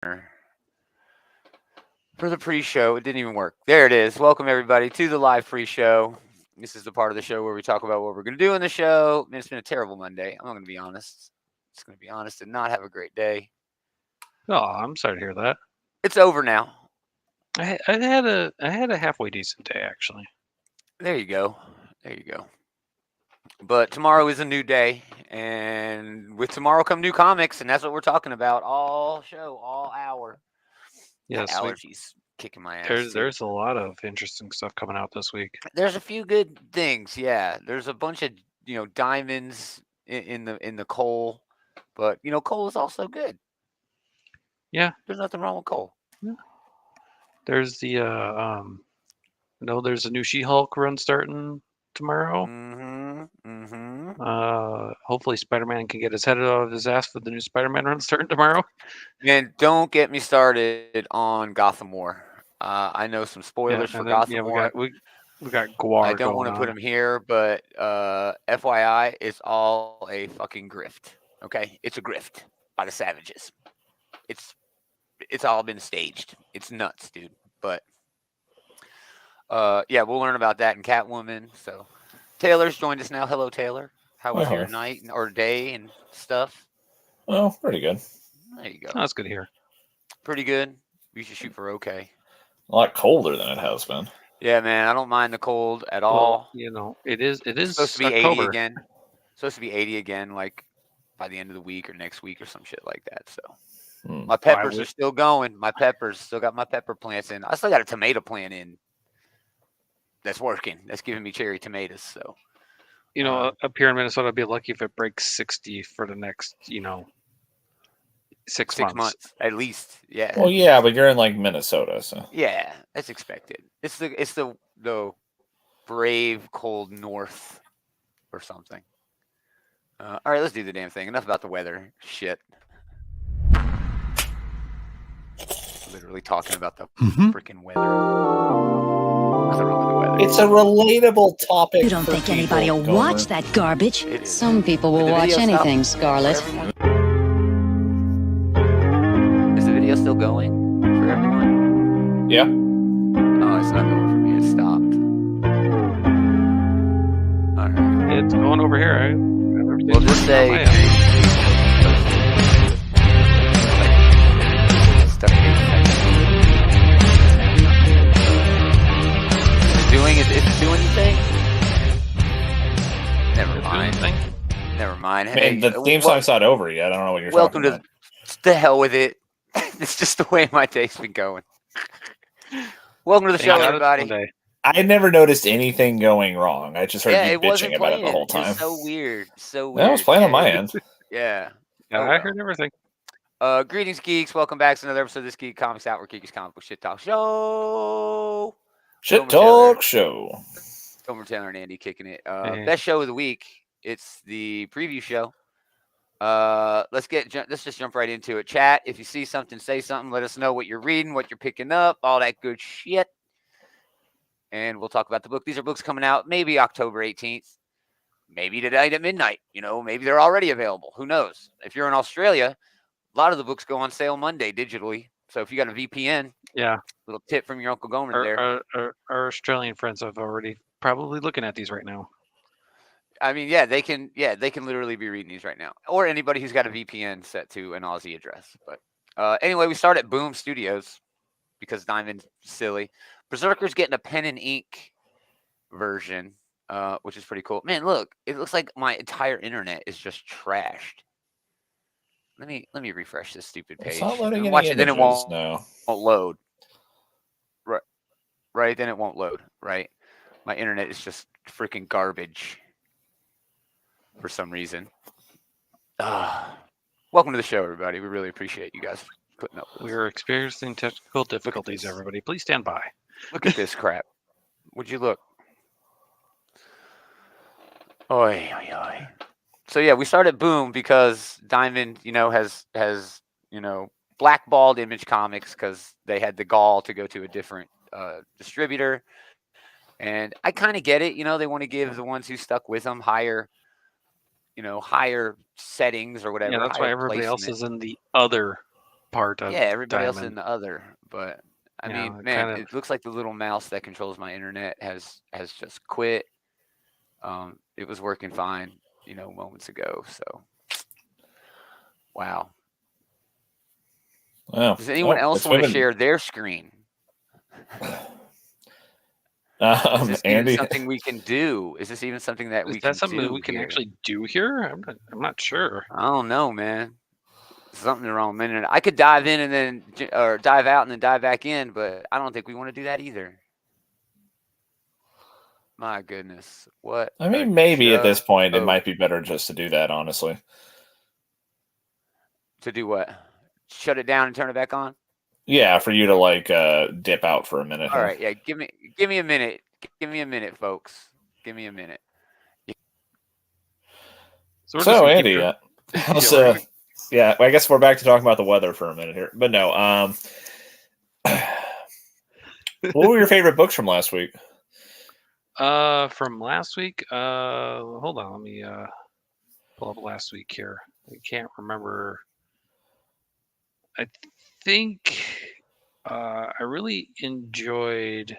for the pre-show. It didn't even work. There it is. Welcome everybody to the live pre-show. This is the part of the show where we talk about what we're going to do in the show. Man, it's been a terrible Monday. I'm going to be honest. It's going to be honest and not have a great day. Oh, I'm sorry to hear that. It's over now. I had a halfway decent day actually. There you go. There you go. But tomorrow is a new day, and with tomorrow come new comics, and that's what we're talking about all show, all hour. Yes, allergies kicking my ass. There's a lot of interesting stuff coming out this week. There's a few good things, yeah. There's a bunch of diamonds in the coal, but coal is also good. Yeah, there's nothing wrong with coal. Yeah. There's the there's a new She-Hulk run starting tomorrow. Hopefully Spider-Man can get his head out of his ass for the new Spider-Man run starting tomorrow. Man, don't get me started on Gotham War. I know some spoilers for Gotham War. We got Guar. I don't want to put him here, but FYI, it's all a fucking grift. Okay, it's a grift by the Savages. It's all been staged. It's nuts, dude. But yeah, we'll learn about that in Catwoman. So Taylor's joined us now. Hello, Taylor. How was your night or day and stuff? Oh, pretty good. There you go. Oh, that's good to hear. Pretty good. We should shoot for okay. A lot colder than it has been. Yeah, man. I don't mind the cold at all. It is supposed to be October. 80 again. Supposed to be 80 again, like by the end of the week or next week or some shit like that. So my peppers are still going. My peppers still got my pepper plants in. I still got a tomato plant in. That's working. That's giving me cherry tomatoes. So. Up here in Minnesota, I'd be lucky if it breaks 60 for the next, 6 months at least. Yeah. Well, yeah, but you're in like Minnesota, so yeah, that's expected. It's the brave cold north or something. All right, let's do the damn thing. Enough about the weather. Shit. Literally talking about the freaking weather. It's a relatable topic. You don't think anybody will watch that garbage? Some people will watch anything, Scarlett. Is the video still going for everyone? Yeah. Oh, it's not going for me. It stopped. All right. It's going over here. We'll just say... Is it doing anything? Never mind. Never mind. Hey, the theme song's not over yet. I don't know what you're talking about. Welcome to hell with it. It's just the way my day's been going. Welcome to the show, everybody. I never noticed anything going wrong. I just heard you bitching about it the whole time. It's so weird. So weird. That was playing on my end. Yeah. I heard everything. Greetings, geeks. Welcome back to another episode of this Geek Comics Out, where Geeky's Comic Book Shit Talk Show. Shit Talk Show. Homer Taylor and Andy kicking it. Best show of the week. It's the preview show. Let's just jump right into it. Chat, if you see something, say something. Let us know what you're reading, what you're picking up, all that good shit. And we'll talk about the book. These are books coming out maybe October 18th. Maybe tonight at midnight. Maybe they're already available. Who knows? If you're in Australia, a lot of the books go on sale Monday digitally. So if you got a VPN, little tip from your Uncle Gomer there. Our Australian friends are already probably looking at these right now. I mean, they can literally be reading these right now. Or anybody who's got a VPN set to an Aussie address. But anyway, we start at Boom Studios because Diamond's silly. Berserker's getting a pen and ink version, which is pretty cool. Man, look, it looks like my entire internet is just trashed. Let me refresh this stupid page. It's not letting any images, then it won't load. Right, then it won't load. Right, my internet is just freaking garbage for some reason. Welcome to the show, everybody. We really appreciate you guys putting up with us. We're experiencing technical difficulties, everybody. Please stand by. Look at this crap. Would you look? Oi, oi, oi. So yeah, we started Boom because Diamond, has blackballed Image Comics because they had the gall to go to a different distributor, and I kind of get it. They want to give the ones who stuck with them higher settings or whatever. Yeah, that's why everybody else is in the other part of everybody else in Diamond. the other. But I You mean, know, man, kind of- it looks like the little mouse that controls my internet has just quit. It was working fine, moments ago. So, wow. Wow. Does anyone else want to share their screen? Is this even Andy, something we can do? Is this even something that we Is can that something do we can here? actually do here? I'm not sure. I don't know, man. Something wrong with internet. I could dive in and then, or dive out and then dive back in, but I don't think we want to do that either. My goodness, what? I mean, maybe at this point it Oh, might be better just to do that, honestly. to do what? Shut it down and turn it back on? Yeah, for you to like dip out for a minute. All right, yeah. Give me a minute. Give me a minute, folks. Give me a minute. So Andy, how's, yeah, I guess we're back to talking about the weather for a minute here, but no. What were your favorite books from last week? From last week. Hold on, let me pull up last week here. I can't remember. I think I really enjoyed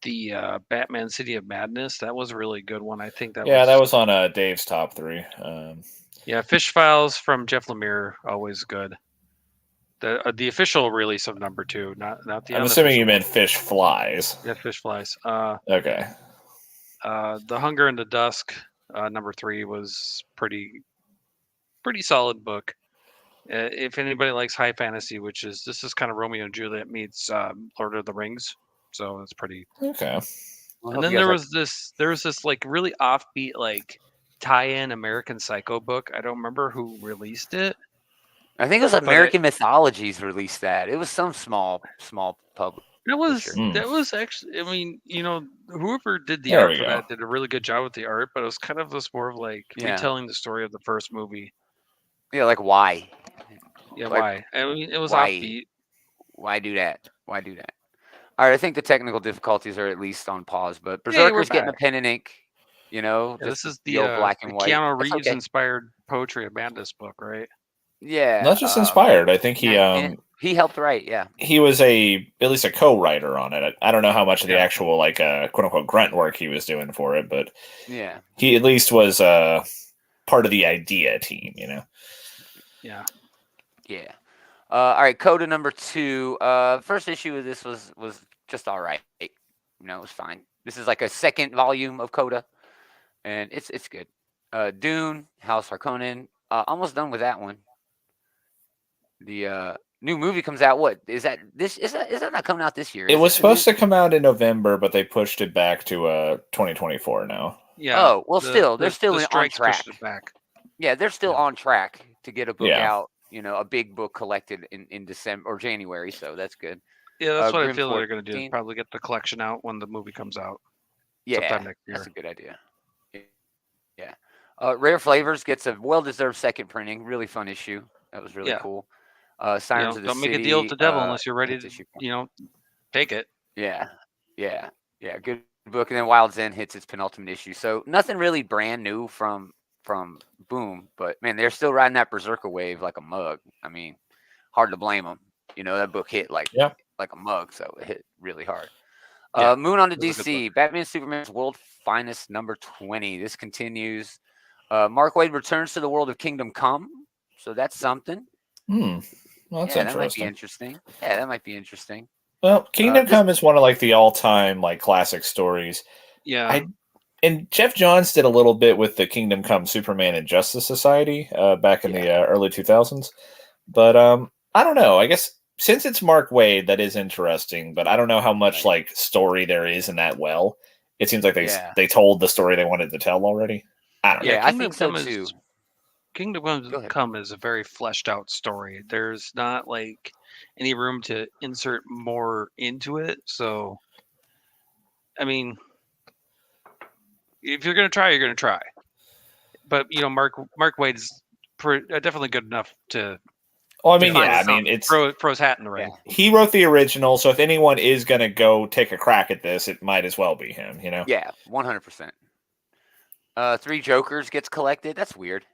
the Batman City of Madness. That was a really good one. I think that that was on Dave's top 3. Yeah, Fish Files from Jeff Lemire, always good. The official release of number 2, not the. I'm assuming you meant Fish Flies. Yeah, Fish Flies. Okay. The Hunger in the Dusk, number 3 was pretty solid book. If anybody likes high fantasy, this is kind of Romeo and Juliet meets Lord of the Rings, so it's pretty okay. And then there was this like really offbeat like tie-in American Psycho book. I don't remember who released it. I think it was American Mythologies released that. It was some small publisher. That was actually, I mean, whoever did the art for that did a really good job with the art, but it was kind of this more of like retelling the story of the first movie. Yeah, like why? Yeah, why? I mean, it was offbeat. Why do that? Why do that? All right, I think the technical difficulties are at least on pause, but Berserker's getting a pen and ink. This is the old black and white. Keanu Reeves inspired Poetry of Madness book, right? Yeah, not just inspired. I think he helped write. Yeah, he was at least a co-writer on it. I don't know how much of the actual like quote unquote grunt work he was doing for it, but yeah, he at least was part of the idea team. Yeah. All right, Coda number 2. First issue of this was just all right. It was fine. This is like a second volume of Coda, and it's good. Dune, House Harkonnen. Almost done with that one. The new movie comes out. What is that? Is that not coming out this year? It was supposed to come out in November, but they pushed it back to 2024 now. Yeah. Oh well, they're still on track. Back. Yeah, they're still on track to get a book out. A big book collected in December or January, so that's good. Yeah, that's what I feel they're going to do. Probably get the collection out when the movie comes out. Yeah, that's a good idea. Yeah. Rare Flavors gets a well-deserved second printing. Really fun issue. That was really cool. Sirens of the Don't City. Make a deal with the devil unless you're ready to, take it. Yeah. Good book. And then Wild Zen hits its penultimate issue. So nothing really brand new from Boom, but man, they're still riding that Berserker wave like a mug. I mean, hard to blame them. That book hit like a mug, so it hit really hard. Moon on to DC. Batman Superman's World Finest number 20. This continues. Mark Waid returns to the world of Kingdom Come, so that's something. Well, that's interesting. That might be interesting. Yeah, that might be interesting. Well, Kingdom Come is one of like the all-time like classic stories. Yeah. And Jeff Johns did a little bit with the Kingdom Come Superman and Justice Society back in the early 2000s. But I don't know. I guess since it's Mark Waid, that is interesting. But I don't know how much like story there is in that well. It seems like they told the story they wanted to tell already. I don't know. Yeah, I think so too. Kingdom Come is a very fleshed out story. There's not like any room to insert more into it. So, I mean, if you're going to try, you're going to try. But, Mark Waid is definitely good enough to... Well, I mean, it's... Throw his hat in the ring. He wrote the original, so if anyone is going to go take a crack at this, it might as well be him, Yeah, 100%. 3 Jokers gets collected. That's weird.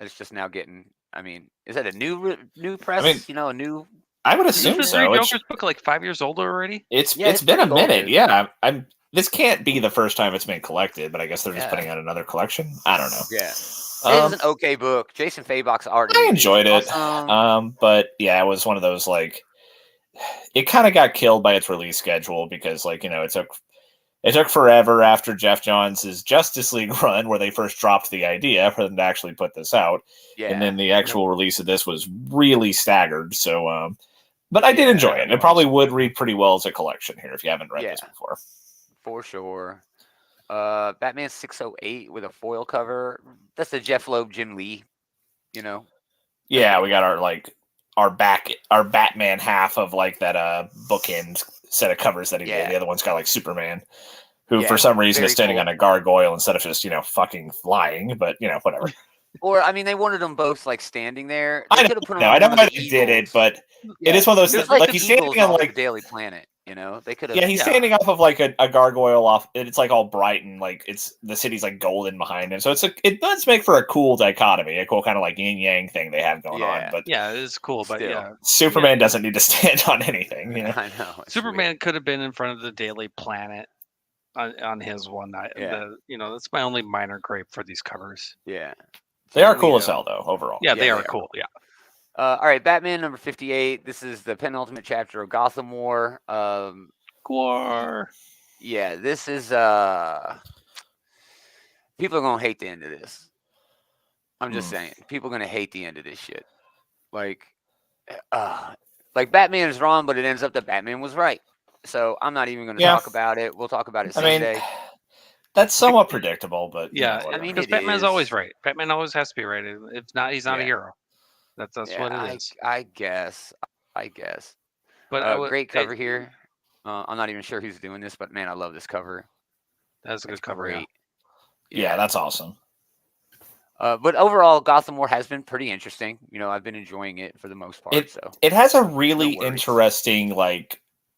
It's just now getting I mean, is that a new press? I mean, a new. I would assume Isn't the so. Three Jokers book like 5 years older already? It's been a pretty old, minute. dude. Yeah, I'm. This can't be the first time it's been collected, but I guess they're just putting out another collection. I don't know. Yeah, it was an okay book. Jason Fabok's art. I enjoyed it. Awesome. But yeah, it was one of those like. It kind of got killed by its release schedule because, like, it took forever after Jeff Johns' Justice League run, where they first dropped the idea, for them to actually put this out. Yeah. And then the actual release of this was really staggered. So, but I did enjoy it. It probably would read pretty well as a collection here if you haven't read this before. For sure. Batman 608 with a foil cover. That's the Jeff Loeb, Jim Lee. Yeah, we got our Batman half of like that bookend set of covers that he did. The other one's got like Superman, who for some reason is standing on a gargoyle instead of just fucking flying. But whatever. Or I mean, they wanted them both like standing there. I know why they did it, but it is one of those things. Like he's standing on like Daily Planet. They could have. Yeah, he's standing off of like a gargoyle off. It's like all bright and like the city's like golden behind him. So it does make for a cool dichotomy, a cool kind of like yin yang thing they have going on. But yeah, it is cool. But Superman doesn't need to stand on anything. I know. Superman could have been in front of the Daily Planet on his one. That's my only minor gripe for these covers. Yeah, they are cool as hell though. Overall, yeah, they are cool. Yeah. All right, Batman number 58. This is the penultimate chapter of Gotham War. War. Yeah, this is people are gonna hate the end of this. I'm just saying, people are gonna hate the end of this shit. Like Batman is wrong, but it ends up that Batman was right. So I'm not even gonna talk about it. We'll talk about it Sunday. I mean, that's somewhat predictable, but I mean, because Batman's always right. Batman always has to be right. If not, he's not a hero. That's what it is. I guess. But great cover here. I'm not even sure who's doing this, but man, I love this cover. That's a good cover. Yeah, that's awesome. But overall, Gotham War has been pretty interesting. I've been enjoying it for the most part. It has a really interesting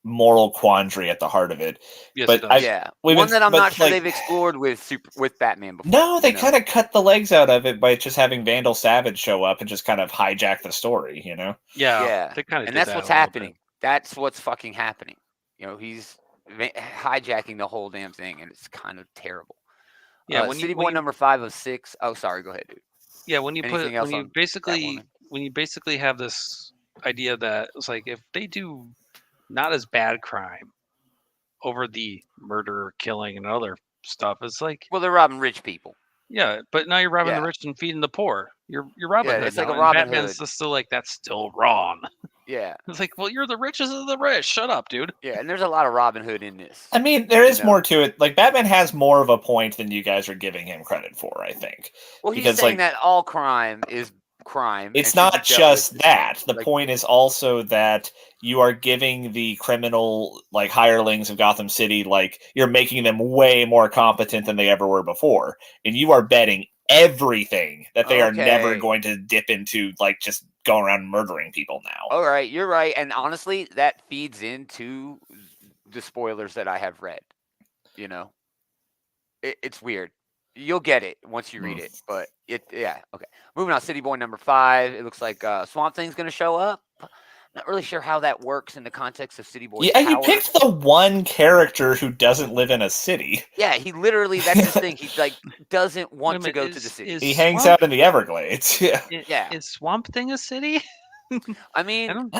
moral quandary at the heart of it. Yes, but one that I'm not sure they've explored with Batman before. No, they kind of cut the legs out of it by just having Vandal Savage show up and just kind of hijack the story, Yeah. They kind of, and that's what's happening. That's what's fucking happening. He's hijacking the whole damn thing, and it's kind of terrible. Yeah, when City Boy number 5 of 6. Oh, sorry, go ahead, dude. Yeah, when you basically have this idea that it's like if they do not as bad crime over the murder, killing, and other stuff, it's like they're robbing rich people. Yeah, but now you're robbing the rich and feeding the poor. You're robbing. It's like a Robin Hood. Batman's still like that's still wrong. Yeah, it's like, well, you're the richest of the rich. Shut up, dude. Yeah, and there's a lot of Robin Hood in this. I mean, there is more to it. Like Batman has more of a point than you guys are giving him credit for, I think. Well, he's saying that all crime is crime. It's not just that. The point is also that you are giving the criminal hirelings of Gotham City, you're making them way more competent than they ever were before. And you are betting everything that they are never going to dip into just going around murdering people now. All right, you're right. And honestly, that feeds into the spoilers that I have read. It's weird. You'll get it once you read it, but okay. Moving on, City Boy number 5. It looks like Swamp Thing's going to show up. Not really sure how that works in the context of City Boy's power. You picked the one character who doesn't live in a city. Yeah, he literally, that's his thing. He doesn't want to go to the city. He hangs out in the Everglades. Yeah. Is Swamp Thing a city? I mean,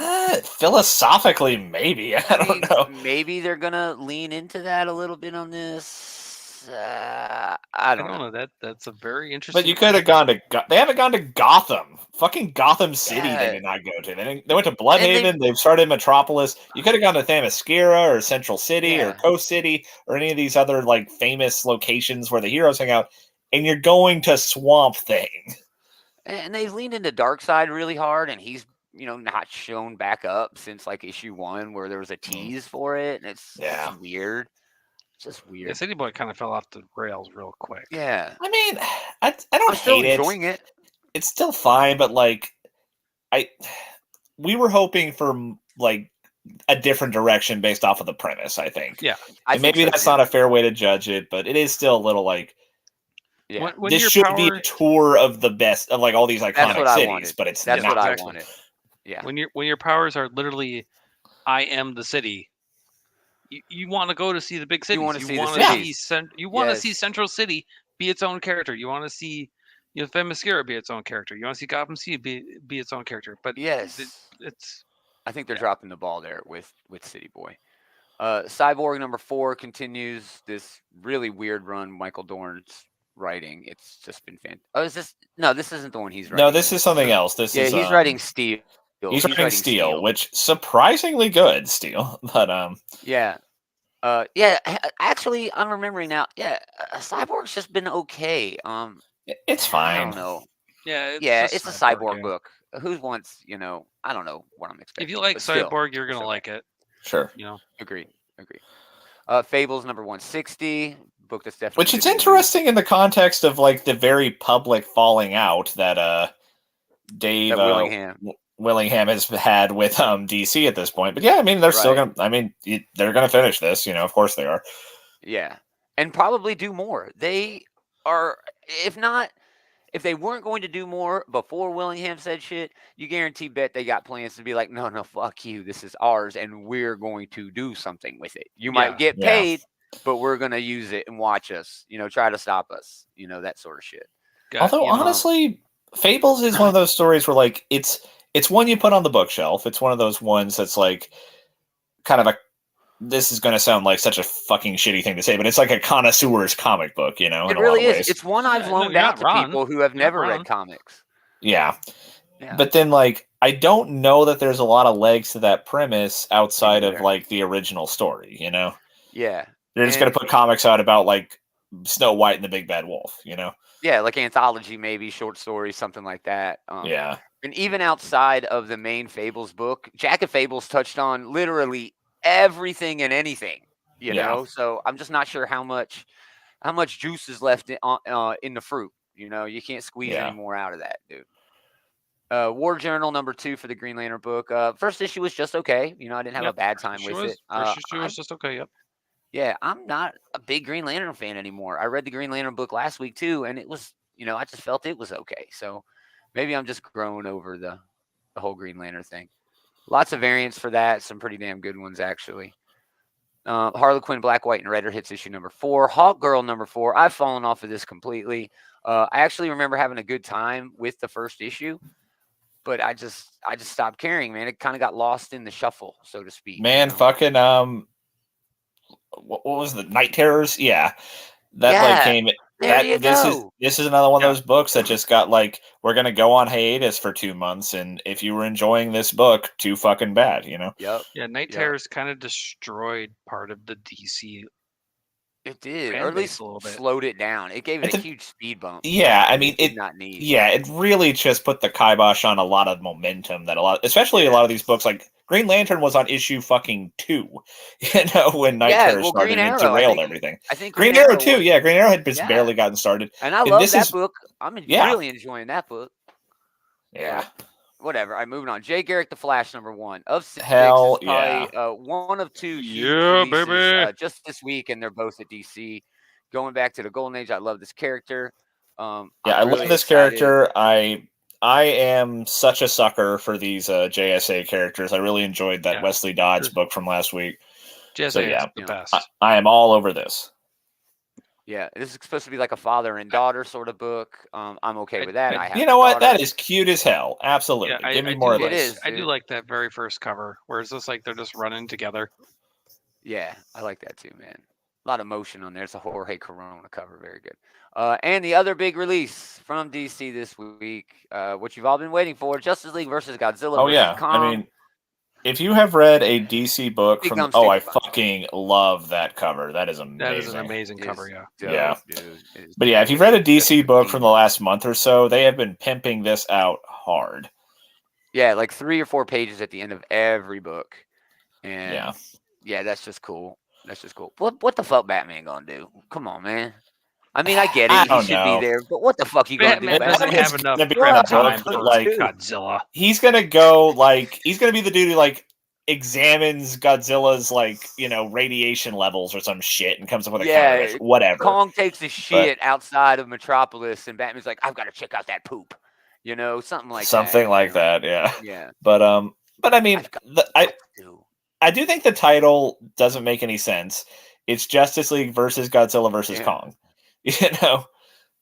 philosophically, maybe. I don't know. Maybe they're going to lean into that a little bit on this. I don't know. That's a very interesting. But you could have gone to. They haven't gone to Gotham. Fucking Gotham City. They did not go to. They went to Bloodhaven. They've started Metropolis. You could have gone to Themyscira or Central City or Coast City or any of these other famous locations where the heroes hang out. And you're going to Swamp Thing. And they've leaned into Darkseid really hard, and he's not shown back up since issue 1 where there was a tease for it, and it's weird. Just weird. Yeah, City Boy kind of fell off the rails real quick. Yeah. I mean, I don't hate it. I'm enjoying it. It's still fine, but we were hoping for a different direction based off of the premise, I think. Yeah. Maybe that's not a fair way to judge it, but it is still a little Yeah. This should be a tour of the best of like all these iconic cities, but it's that's not. what I wanted. Yeah. When your powers are literally, I am the city. You want to go to see the big cities. You want to see the cities. You want to see Central City be its own character. You want to see Themyscira be its own character. You want to see Gotham City be its own character. But it's. I think they're dropping the ball there with City Boy. Cyborg number 4 continues this really weird run Michael Dorn's writing. It's just been fantastic. Oh, is this? No, this isn't the one he's writing. No, this is something else. He's writing Steel. He's writing Steel, which surprisingly good. Steel, but yeah. Actually, I'm remembering now. Yeah, Cyborg's just been okay. It's fine. I don't know. Yeah, it's a Cyborg book. Who wants? I don't know what I'm expecting. If you like Cyborg, you're gonna like it. Sure. Agree. Fables number 160. Book that's definitely. Which is interesting in the context of like the very public falling out that Dave Willingham has had with DC at this point. But yeah, I mean they're still gonna. I mean they're gonna finish this. Of course they are. Yeah, and probably do more. They are, if they weren't going to do more before Willingham said shit, you bet they got plans to be like, no, fuck you. This is ours, and we're going to do something with it. You might get paid, but we're going to use it and watch us, try to stop us, that sort of shit. Although, honestly, Fables is one of those stories where, like, it's one you put on the bookshelf. It's one of those ones that's, like, kind of this is going to sound like such a fucking shitty thing to say, but it's like a connoisseur's comic book, It really is. It's one I've loaned out to people who have never read comics. Yeah. But then, like, I don't know that there's a lot of legs to that premise outside of, like, the original story, Yeah. They're just going to put comics out about, like, Snow White and the Big Bad Wolf, Yeah, like anthology, maybe, short stories, something like that. Yeah. And even outside of the main Fables book, Jack of Fables touched on literally everything and anything, so I'm just not sure how much juice is left in the fruit. You can't squeeze any more out of that, dude. War Journal number 2 for the Green Lantern book. First issue was just okay. I didn't have a bad time with it. First issue was just okay. Yep. Yeah, I'm not a big Green Lantern fan anymore. I read the Green Lantern book last week too, and it was, I just felt it was okay. So maybe I'm just growing over the whole Green Lantern thing. Lots of variants for that. Some pretty damn good ones, actually. Harlequin, Black, White, and Red hits issue number 4. Hawk Girl number 4. I've fallen off of this completely. I actually remember having a good time with the first issue, but I just stopped caring, man. It kind of got lost in the shuffle, so to speak. Man, fucking what was the Night Terrors? Yeah, like came. This is another one of those books that just got like, we're gonna go on hiatus for 2 months, and if you were enjoying this book, too fucking bad, Yep. Yeah, Night Terrors kind of destroyed part of the DC. It did, or at least slowed it down. It gave it a huge speed bump. Yeah, I mean, it did not need. Yeah, it really just put the kibosh on a lot of momentum that a lot of these books, like Green Lantern was on issue fucking 2, when Night Terror started and derailed everything. I think Green Arrow too. Yeah, Green Arrow had just barely gotten started, and I love that book. I'm really enjoying that book. Yeah. Whatever. I'm moving on. Jay Garrick, The Flash, number 1 of 6. Hell One of 2. Yeah, baby. Just this week, and they're both at DC. Going back to the Golden Age, I love this character. I love this character. I am such a sucker for these JSA characters. I really enjoyed that Wesley Dodds book from last week. JSA is the best. I am all over this. Yeah, this is supposed to be like a father and daughter sort of book. I'm okay with that. You know what? That is cute as hell. Absolutely. Yeah, Give me more of this. I do like that very first cover, where it's just like they're just running together. Yeah, I like that too, man. A lot of motion on there. It's a Jorge Corona cover. Very good. And the other big release from DC this week, what you've all been waiting for, Justice League versus Godzilla. Oh, yeah. Kong. I mean, if you have read a DC book I fucking love that cover. That is amazing. That is an amazing cover, yeah. Yeah. But yeah, if you've read a DC book from the last month or so, they have been pimping this out hard. Yeah, like 3 or 4 pages at the end of every book. And yeah, that's just cool. What the fuck Batman gonna do? Come on, man. I mean, I get it. He should be there, but what the fuck you gonna do? Batman doesn't have enough time for Godzilla. He's gonna go he's gonna be the dude who examines Godzilla's radiation levels or some shit and comes up with a countermeasure. Whatever. Kong takes a shit outside of Metropolis, and Batman's like, "I've got to check out that poop," something like that. Something like that, yeah. Yeah. But I mean, I do think the title doesn't make any sense. It's Justice League versus Godzilla versus Kong,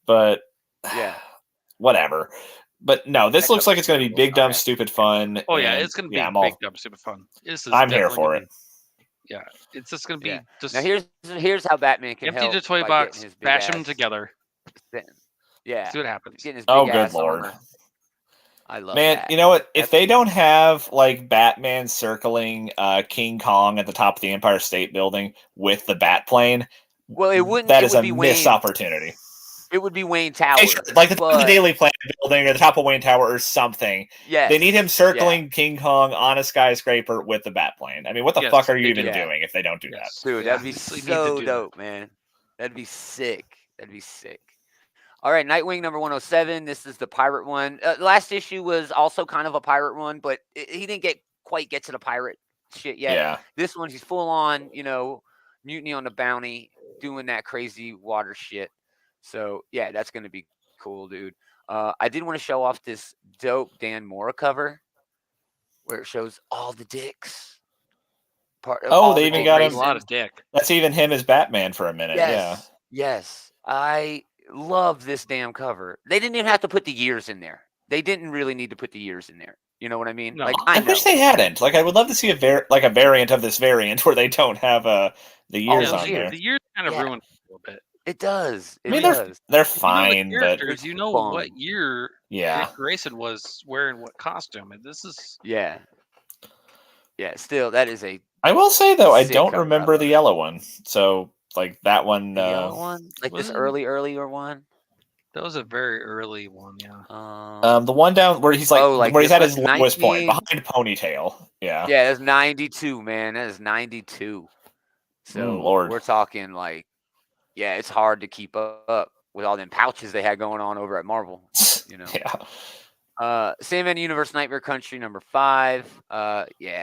But yeah, whatever. But no, this looks like it's going to be big, dumb, stupid fun. Oh yeah, it's going to be big, dumb, stupid fun. I'm here for it. Yeah, it's just going to be just. Now here's how Batman can empty help. the toy box, bash them together. Yeah, see what happens. Oh, good lord! Armor. I love Man, that. You know what? If they don't have Batman circling King Kong at the top of the Empire State Building with the Batplane, well, it wouldn't. That is a missed opportunity. It would be Wayne Tower, the top of the Daily Planet building or the top of Wayne Tower or something. Yeah, they need him circling King Kong on a skyscraper with the Batplane. I mean, what the fuck are you even doing if they don't do that? Dude, that'd be so dope, man. That'd be sick. That'd be sick. All right, Nightwing number 107. This is the pirate one. Last issue was also kind of a pirate one, but he didn't quite get to the pirate shit yet. Yeah. This one, he's full on, mutiny on the bounty, doing that crazy water shit. So, yeah, that's going to be cool, dude. I did want to show off this dope Dan Mora cover where it shows all the dicks. They even got him. A lot of dick. That's even him as Batman for a minute. Yes. Yes. I love this damn cover. They didn't even have to put the years in there. They didn't really need to put the years in there. You know what I mean? No. I wish they hadn't. I would love to see a variant of this variant where they don't have the years on there. The years kind of ruined it a little bit. It does. They're fine, but what year Dick Grayson was wearing what costume, and this is still that is a. I will say though, I don't remember the yellow one. So that one, the yellow one, this earlier one. That was a very early one, yeah. The one down where he's where he's at his lowest point behind Ponytail. Yeah. Yeah, that's 92, man. That is 92. So Lord, we're talking it's hard to keep up with all them pouches they had going on over at Marvel. Yeah. Sandman Universe Nightmare Country number 5.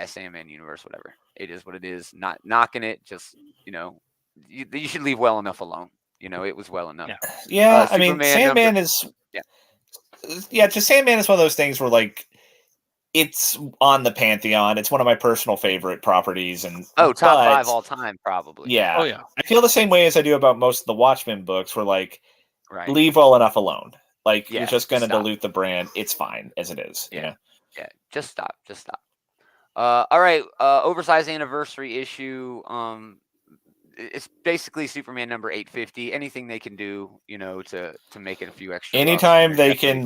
Sandman Universe, whatever. It is what it is. Not knocking it. Just you should leave well enough alone. It was well enough. Yeah. I mean, Sandman is. Yeah. Just Sandman is one of those things where it's on the pantheon. It's one of my personal favorite properties, and top 5 all time, probably. Yeah. Oh yeah. I feel the same way as I do about most of the Watchmen books, where leave well enough alone. You're just gonna dilute the brand. It's fine as it is. Yeah. Yeah. Just stop. All right. Oversized anniversary issue. It's basically Superman number 850. Anything they can do, to make it a few extra. Anytime they can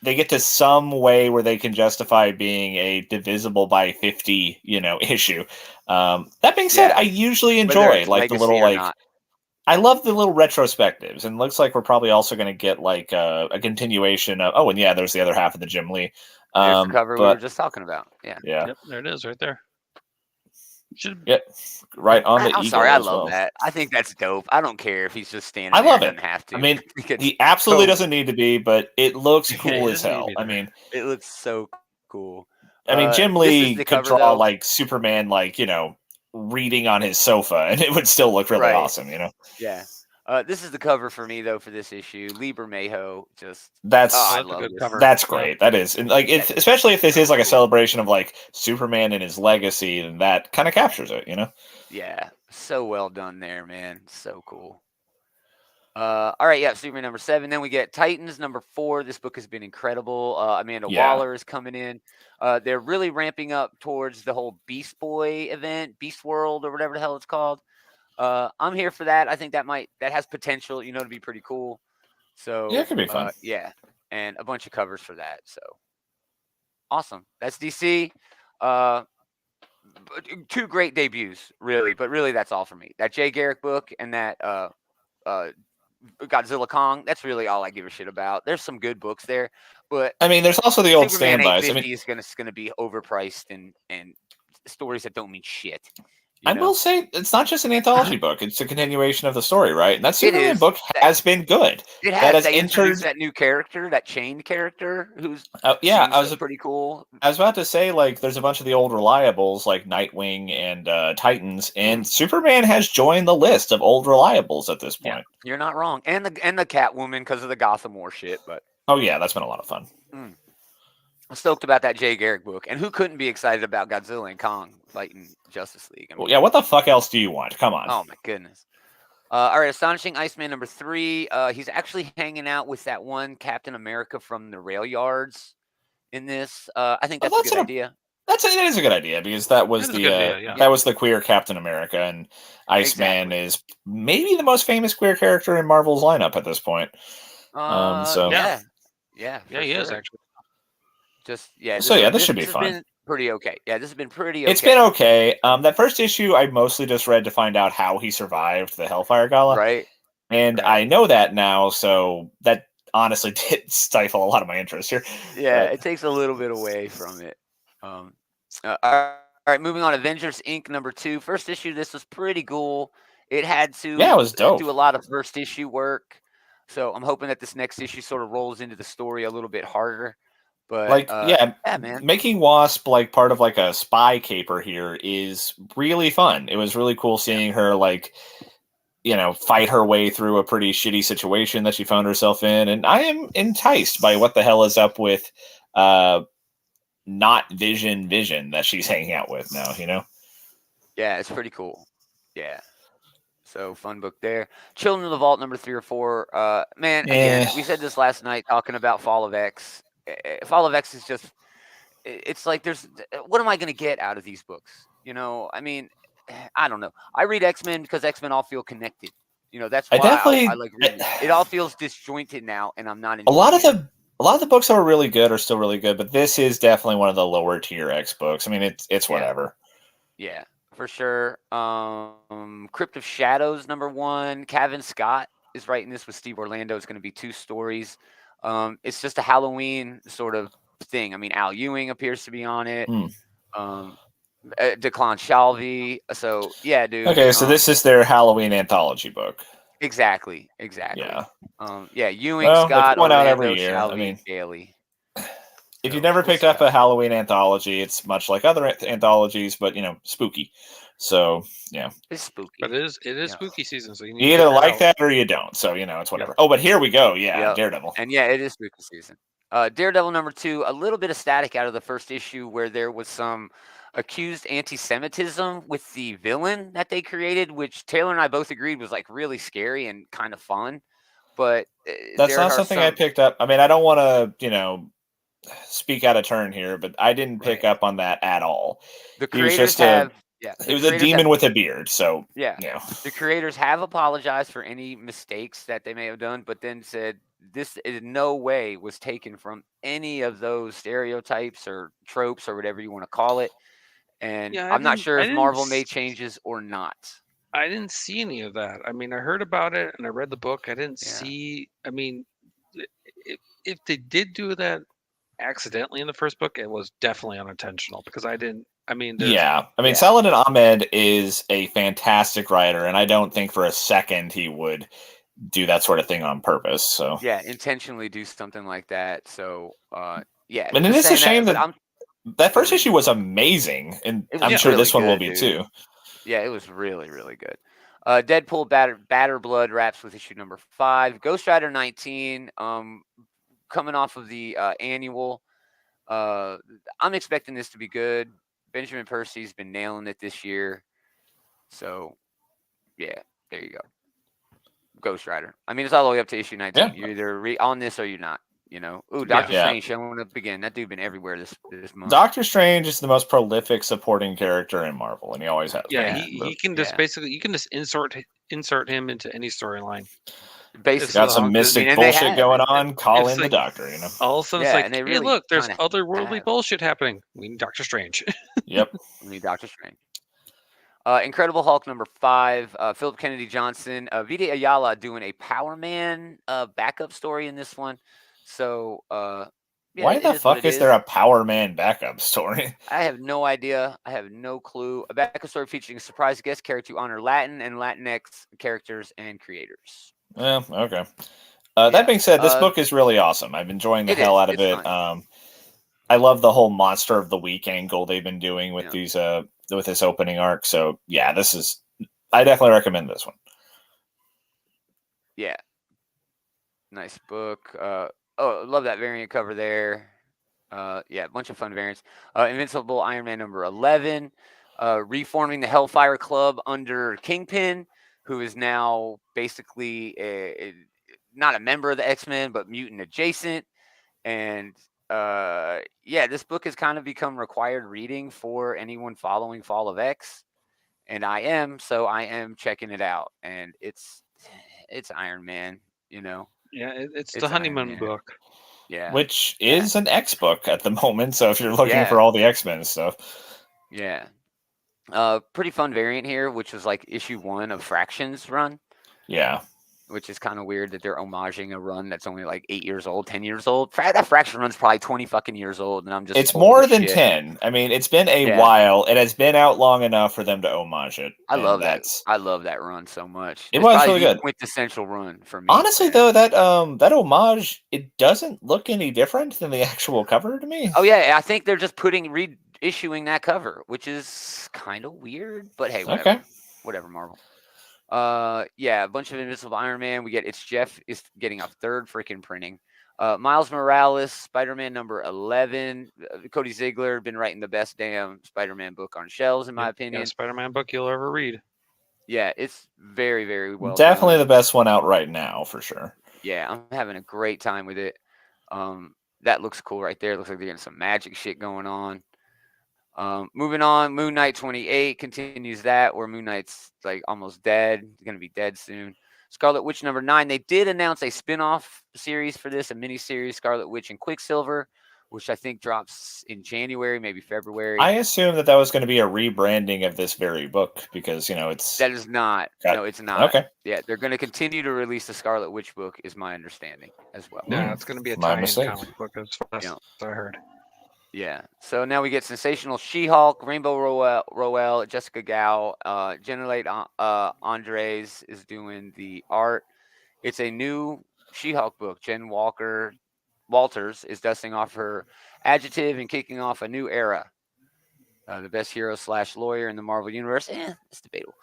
they get to some way where they can justify being a divisible by 50, issue. That being said, I usually enjoy the little I love the little retrospectives, and looks like we're probably also going to get a continuation of. Oh, and there's the other half of the Jim Lee. There's the cover we were just talking about. Yeah. Yep, there it is, right there. Right on the. I'm sorry, I love that. I think that's dope. I don't care if he's just standing. I love there, it. Doesn't have to. I mean, he absolutely doesn't need to be, but it looks cool as hell. I mean, it looks so cool. I mean, Jim Lee could draw Superman, reading on his sofa, and it would still look really awesome. Yeah. This is the cover for me though for this issue. Lee Bermejo, I love a good cover. That's great. That is, and especially if this is a celebration of Superman and his legacy, then that kind of captures it. Yeah, so well done there, man. So cool. All right, Superman number 7. Then we get Titans number 4. This book has been incredible. Amanda Waller is coming in. They're really ramping up towards the whole Beast Boy event, Beast World, or whatever the hell it's called. I'm here for that. I think that has potential, to be pretty cool. So it could be fun. And a bunch of covers for that. So awesome. That's DC. 2 great debuts, really, but really that's all for me. That Jay Garrick book and that Godzilla Kong. That's really all I give a shit about. There's some good books there, but I mean, there's also the old Superman standbys. 850 is going to be overpriced and stories that don't mean shit. I will say it's not just an anthology book; it's a continuation of the story, right? And that Superman book has been good. It has. That has they introduced that new character, that chained character, who's pretty cool. I was about to say, like, there's a bunch of the old reliables, like Nightwing and Titans, and Superman has joined the list of old reliables at this point. Yeah, you're not wrong, and the Catwoman because of the Gotham War shit. But oh yeah, that's been a lot of fun. I'm stoked about that Jay Garrick book, and who couldn't be excited about Godzilla and Kong fighting Justice League? I mean, well, yeah, what the fuck else do you want? Come on. Oh my goodness. All right, Astonishing Iceman number 3. He's actually hanging out with that one Captain America from the rail yards in this. I think that's a good idea. That is a good idea because that was that was the queer Captain America, and Iceman is maybe the most famous queer character in Marvel's lineup at this point. Yeah, he is actually. Just yeah. This should be fun. Pretty okay. Yeah, this has been pretty okay. It's been okay. That first issue, I mostly just read to find out how he survived the Hellfire Gala. Right. And I know that now, so that honestly did stifle a lot of my interest here. Yeah, it takes a little bit away from it. All right, moving on. Avengers Inc. number 2. First issue, this was pretty cool. It had to it was dope. Do a lot of first issue work. So I'm hoping that this next issue sort of rolls into the story a little bit harder. But man, making Wasp like part of like a spy caper here is really fun. It was really cool seeing her like, fight her way through a pretty shitty situation that she found herself in, and I am enticed by what the hell is up with not Vision that she's hanging out with now. Yeah, it's pretty cool. Yeah. So fun book there. Children of the Vault number 3 or 4. Man, again, we said this last night talking about Fall of X. Fall of X is just, it's like what am I going to get out of these books? I mean, I don't know. I read X-Men because X-Men all feel connected. That's why I like reading it. It all feels disjointed now, and I'm not enjoying a lot of the books that were really good are still really good, but this is definitely one of the lower tier X books. I mean, it's whatever. Yeah, for sure. Crypt of Shadows number 1. Kevin Scott is writing this with Steve Orlando. It's going to be 2 stories. It's just a Halloween sort of thing. I mean, Al Ewing appears to be on it. Declan Shalvey. So yeah, dude. Okay, so this is their Halloween anthology book. Exactly. Yeah. Ewing, Scott, one out Orlando, every year. Shalvey, I mean, Daily. If you've never picked up a Halloween anthology, it's much like other anthologies, but spooky. So yeah, it's spooky. But it is spooky season, so you either like that or you don't. So it's whatever. Yeah. Oh, but here we go. Yeah, Daredevil. And yeah, it is spooky season. Daredevil number 2. A little bit of static out of the first issue where there was some accused anti-Semitism with the villain that they created, which Taylor and I both agreed was like really scary and kind of fun. But that's not something I picked up. I mean, I don't want to speak out of turn here, but I didn't pick up on that at all. The creators it was a demon with a beard, so the creators have apologized for any mistakes that they may have done, but then said this in no way was taken from any of those stereotypes or tropes or whatever you want to call it. And I'm not sure if Marvel made changes or not. I didn't see any of that. I mean, I heard about it and I read the book. I didn't see. I mean, if they did do that accidentally in the first book, it was definitely unintentional because I didn't. I mean, Saladin Ahmed is a fantastic writer, and I don't think for a second he would do that sort of thing on purpose. So intentionally do something like that. So and it is a shame that first issue was amazing, and I'm sure this one will be too. Yeah, it was really, really good. Deadpool Batter Blood wraps with issue number 5. Ghost Rider 19, coming off of the annual. I'm expecting this to be good. Benjamin Percy's been nailing it this year. So, yeah, there you go. Ghost Rider. I mean, it's all the way up to issue 19. Yeah. You're either on this or you're not. Ooh, Doctor Strange showing up again. That dude been everywhere this month. Doctor Strange is the most prolific supporting character in Marvel, and he always has. Yeah, he can just basically insert him into any storyline. Basically, got some mystic bullshit going on. Call in the Doctor. All of a sudden, it's like, hey, look, there's otherworldly bullshit happening. We need Doctor Strange. Yep, we need Doctor Strange. Incredible Hulk number 5. Philip Kennedy Johnson, Vita Ayala doing a Power Man backup story in this one. So Yeah, Why the fuck is there a Power Man backup story? I have no idea. I have no clue. A backup story featuring a surprise guest character to honor Latin and Latinx characters and creators. Yeah, okay. That being said, this book is really awesome. I'm enjoying the hell out of it. I love the whole monster of the week angle they've been doing with these with this opening arc. So yeah, I definitely recommend this one. Yeah. Nice book. Love that variant cover there. Yeah, a bunch of fun variants. Invincible Iron Man number 11. Reforming the Hellfire Club under Kingpin, who is now basically not a member of the X-Men, but mutant adjacent. And this book has kind of become required reading for anyone following Fall of X. And I am checking it out. And it's Iron Man, you know. Yeah, it's the honeymoon book. Yeah. Which is an X book at the moment, so if you're looking for all the X-Men stuff. Yeah. Pretty fun variant here, which was like issue 1 of Fraction's run. Yeah. Which is kind of weird that they're homaging a run that's only like 8 years old, 10 years old. That Fraction run's probably 20 fucking years old, and I'm just It's more than 10. I mean, it's been a while. It has been out long enough for them to homage it. I love that. I love that run so much. It was really good. Quintessential run for me. Honestly, though, that homage, it doesn't look any different than the actual cover to me. Oh yeah, I think they're just reissuing that cover, which is kind of weird. But hey, whatever. Okay. Whatever, Marvel. A bunch of Invincible Iron Man. Jeff is getting a 3rd freaking printing. Miles Morales, Spider-Man number 11. Cody Ziegler been writing the best damn Spider-Man book on shelves, in my opinion. Yeah, Spider-Man book you'll ever read. Yeah, it's very, very well Definitely done. The best one out right now, for sure. Yeah, I'm having a great time with it. That looks cool right there. Looks like they're getting some magic shit going on. Moving on, Moon Knight 28 continues that, where Moon Knight's like almost dead. He's going to be dead soon. Scarlet Witch number 9. They did announce a spin-off series for this, a mini-series, Scarlet Witch and Quicksilver, which I think drops in January, maybe February. I assume that was going to be a rebranding of this very book because, it's... That is not. No, it's not. Okay. Yeah, they're going to continue to release the Scarlet Witch book, is my understanding as well. Yeah, it's going to be a tie-in comic book, as far as I heard. Yeah. So now we get Sensational She-Hulk, Rainbow Rowell, Jessica Gao, Generate Andres is doing the art. It's a new She-Hulk book. Jen Walters is dusting off her adjective and kicking off a new era. The best hero / lawyer in the Marvel Universe, it's debatable,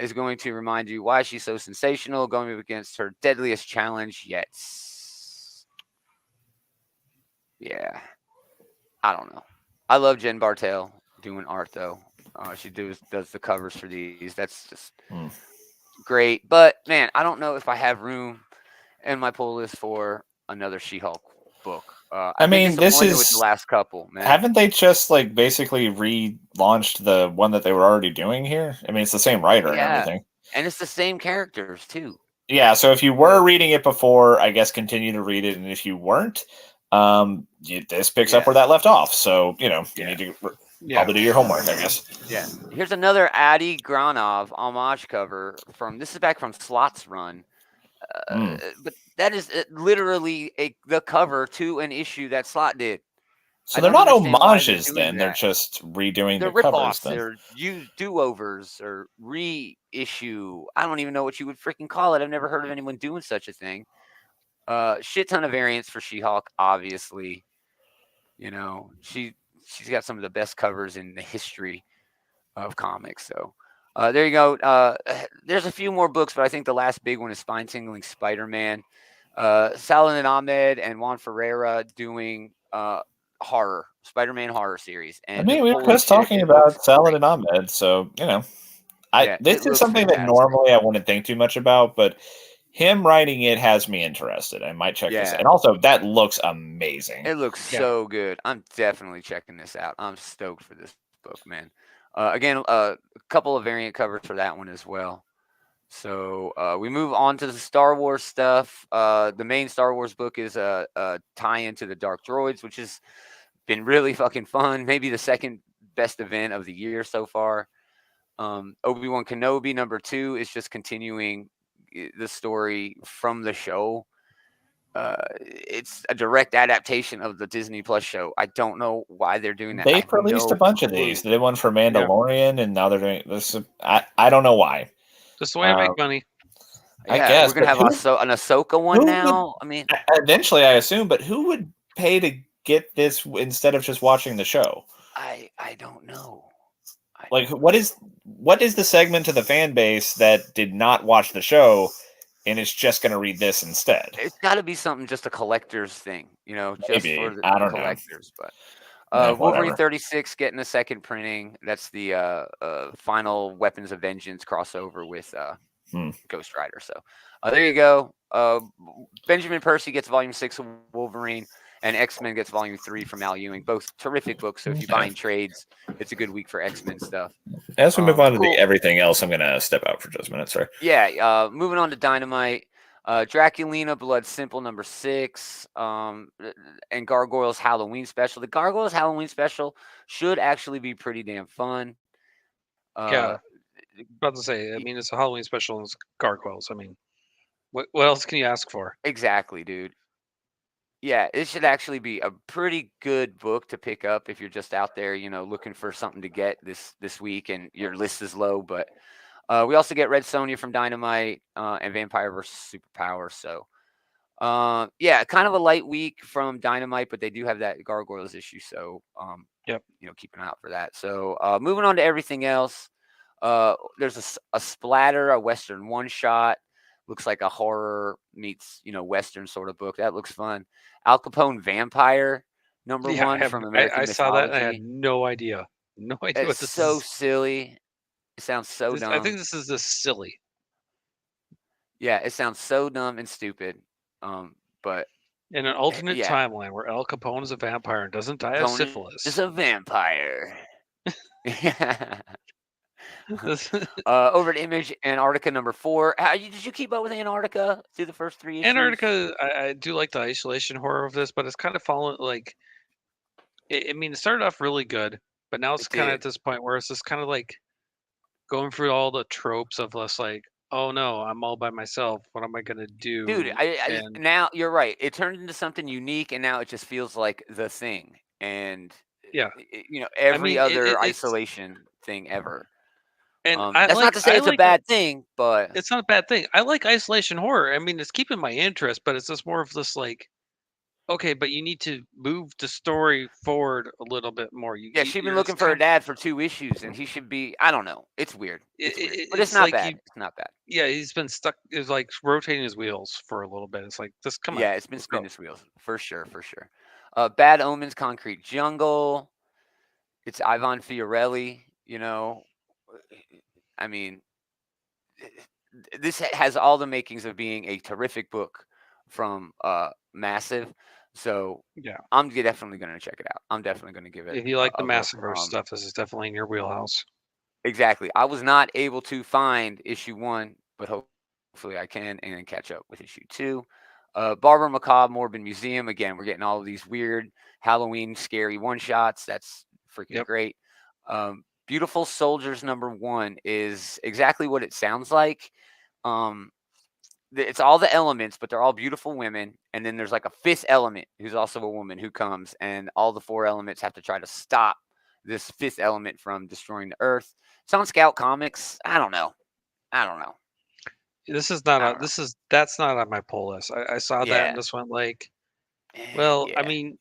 is going to remind you why she's so sensational, going up against her deadliest challenge yet. Yeah. I don't know. I love Jen Bartel doing art, though. She does the covers for these. That's just great. But, man, I don't know if I have room in my pull list for another She-Hulk book. I mean, this is with the last couple, man. Haven't they just basically relaunched the one that they were already doing here? I mean, it's the same writer and everything. And it's the same characters, too. Yeah, so if you were reading it before, I guess continue to read it. And if you weren't, this picks up where that left off, so you need to probably do your homework, I guess. Yeah. Here's another Adi Granov homage cover this is back from Slot's run, but that is literally the cover to an issue that Slot did. So they're not homages, then they're just redoing the covers. They're do-overs or reissue. I don't even know what you would freaking call it. I've never heard of anyone doing such a thing. Shit ton of variants for She-Hulk, obviously. She's got some of the best covers in the history of comics. So there you go. There's a few more books, but I think the last big one is Spine Tingling Spider-Man. Saladin Ahmed and Juan Ferreira doing Spider-Man horror series. And I mean, we were just talking about Saladin Ahmed, so this is something that normally I wouldn't think too much about, but him writing it has me interested. I might check this out. And also, that looks amazing. It looks so good. I'm definitely checking this out. I'm stoked for this book, man. Again, a couple of variant covers for that one as well. So we move on to the Star Wars stuff. The main Star Wars book is a tie-in to the Dark Droids, which has been really fucking fun. Maybe the second best event of the year so far. Obi-Wan Kenobi number 2 is just continuing the story from the show. it's a direct adaptation of the Disney Plus show. I don't know why they're doing that. They've released a bunch of these. They did one for Mandalorian, and now they're doing this. I don't know why. Just the way I make money. I guess we're gonna have an Ahsoka one now. I mean, eventually, I assume, but who would pay to get this instead of just watching the show? I don't know. What is the segment of the fan base that did not watch the show and is just going to read this instead? It's got to be something, just a collector's thing, just Maybe. for the I don't collectors. know. But Wolverine 36 getting a second printing. That's the final Weapons of Vengeance crossover with Ghost Rider. So there you go. Benjamin Percy gets Volume 6 of Wolverine, and X-Men gets Volume 3 from Al Ewing. Both terrific books. So if you're buying trades, it's a good week for X-Men stuff. As we move on to the everything else, I'm going to step out for just a minute, sir. Yeah. Moving on to Dynamite. Draculina Blood Simple number 6, and Gargoyles Halloween Special. The Gargoyles Halloween Special should actually be pretty damn fun. Yeah, about to say. I mean, it's a Halloween special. And it's Gargoyles. I mean, what else can you ask for? Exactly, dude. Yeah, it should actually be a pretty good book to pick up if you're just out there, looking for something to get this week and your list is low. But we also get Red Sonja from Dynamite and Vampire vs. Superpower. So, yeah, kind of a light week from Dynamite, but they do have that Gargoyles issue. So, keep an eye out for that. So, moving on to everything else, there's a splatter, a Western one-shot. Looks like a horror meets, Western sort of book. That looks fun. Al Capone Vampire number 1 from American Mythology. I saw that and I had no idea. No idea what this is. It's so silly. It sounds so dumb. I think this is silly. Yeah, it sounds so dumb and stupid. But in an alternate timeline where Al Capone is a vampire and doesn't die of syphilis. Is a vampire. Yeah. Over to Image, Antarctica number 4. Did you keep up with Antarctica through the first 3 issues? Antarctica, I do like the isolation horror of this, but it's kind of fallen it started off really good, but now it's kind of at this point where it's just kind of like going through all the tropes of less like, oh no, I'm all by myself. What am I gonna do? Dude, now you're right. It turned into something unique, and now it just feels like the thing. And every other isolation thing ever. And that's not to say it's a bad thing, but it's not a bad thing. I like isolation horror. I mean, it's keeping my interest, but it's just more of this like, okay, but you need to move the story forward a little bit more. She's been looking for her dad for 2 issues, and he should be. I don't know. It's weird. But it's not bad. It's not bad. Yeah, he's been stuck. It's like rotating his wheels for a little bit. It's like this. Come on. Yeah, it's been spinning his wheels for sure. Bad Omens, Concrete Jungle. It's Ivan Fiorelli. I mean, this has all the makings of being a terrific book from Massive. So yeah, I'm definitely going to check it out. I'm definitely going to give it. If you like the Massive stuff, this is definitely in your wheelhouse. Exactly. I was not able to find issue 1, but hopefully I can and then catch up with issue 2. Barbara Macabre, Morbid Museum. Again, we're getting all of these weird Halloween scary one-shots. That's freaking great. Beautiful Soldiers number 1 is exactly what it sounds like. It's all the elements, but they're all beautiful women. And then there's like a 5th element who's also a woman who comes, and all the 4 elements have to try to stop this 5th element from destroying the Earth. It's on Scout Comics. I don't know. This is not that's not on my pull list. I saw that and just went like, well, I mean,